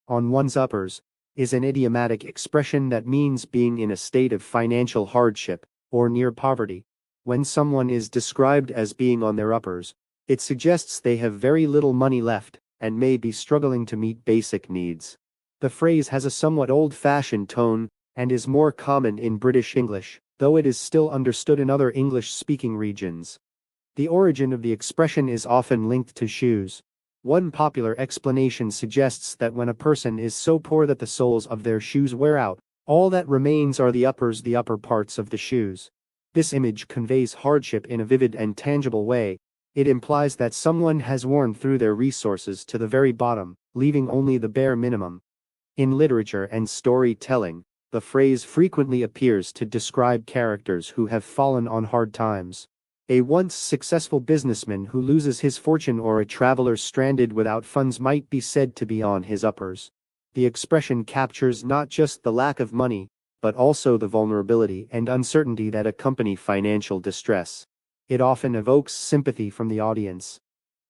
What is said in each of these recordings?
on one's uppers, is an idiomatic expression that means being in a state of financial hardship or near poverty. When someone is described as being on their uppers, it suggests they have very little money left and may be struggling to meet basic needs. The phrase has a somewhat old-fashioned tone and is more common in British English, though it is still understood in other English-speaking regions. The origin of the expression is often linked to shoes. One popular explanation suggests that when a person is so poor that the soles of their shoes wear out, all that remains are the uppers, the upper parts of the shoes. This image conveys hardship in a vivid and tangible way. It implies that someone has worn through their resources to the very bottom, leaving only the bare minimum. In literature and storytelling, the phrase frequently appears to describe characters who have fallen on hard times. A once successful businessman who loses his fortune or a traveler stranded without funds might be said to be on his uppers. The expression captures not just the lack of money, but also the vulnerability and uncertainty that accompany financial distress. It often evokes sympathy from the audience.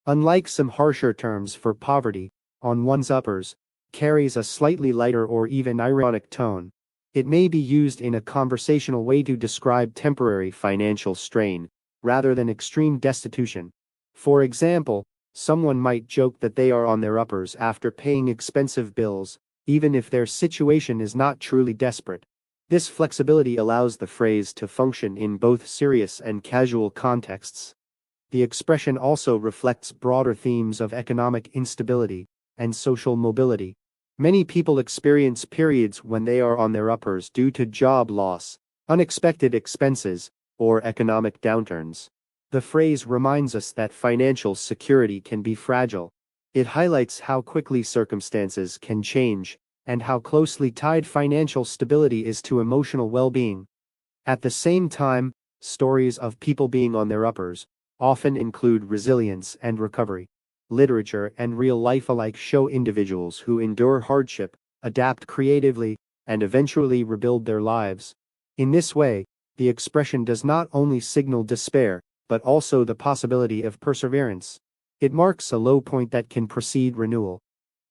Unlike some harsher terms for poverty, on one's uppers carries a slightly lighter or even ironic tone. It may be used in a conversational way to describe temporary financial strain, rather than extreme destitution. For example, someone might joke that they are on their uppers after paying expensive bills, even if their situation is not truly desperate. This flexibility allows the phrase to function in both serious and casual contexts. The expression also reflects broader themes of economic instability and social mobility. Many people experience periods when they are on their uppers due to job loss, unexpected expenses, or economic downturns. The phrase reminds us that financial security can be fragile. It highlights how quickly circumstances can change and how closely tied financial stability is to emotional well-being. At the same time, stories of people being on their uppers often include resilience and recovery. Literature and real life alike show individuals who endure hardship, adapt creatively, and eventually rebuild their lives. In this way, the expression does not only signal despair, but also the possibility of perseverance. It marks a low point that can precede renewal.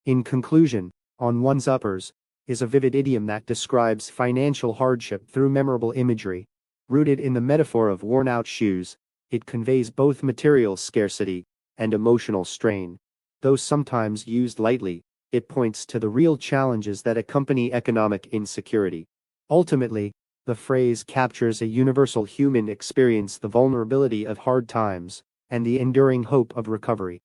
In conclusion, on one's uppers is a vivid idiom that describes financial hardship through memorable imagery. Rooted in the metaphor of worn-out shoes, it conveys both material scarcity and emotional strain. Though sometimes used lightly, it points to the real challenges that accompany economic insecurity. Ultimately, the phrase captures a universal human experience, the vulnerability of hard times, and the enduring hope of recovery.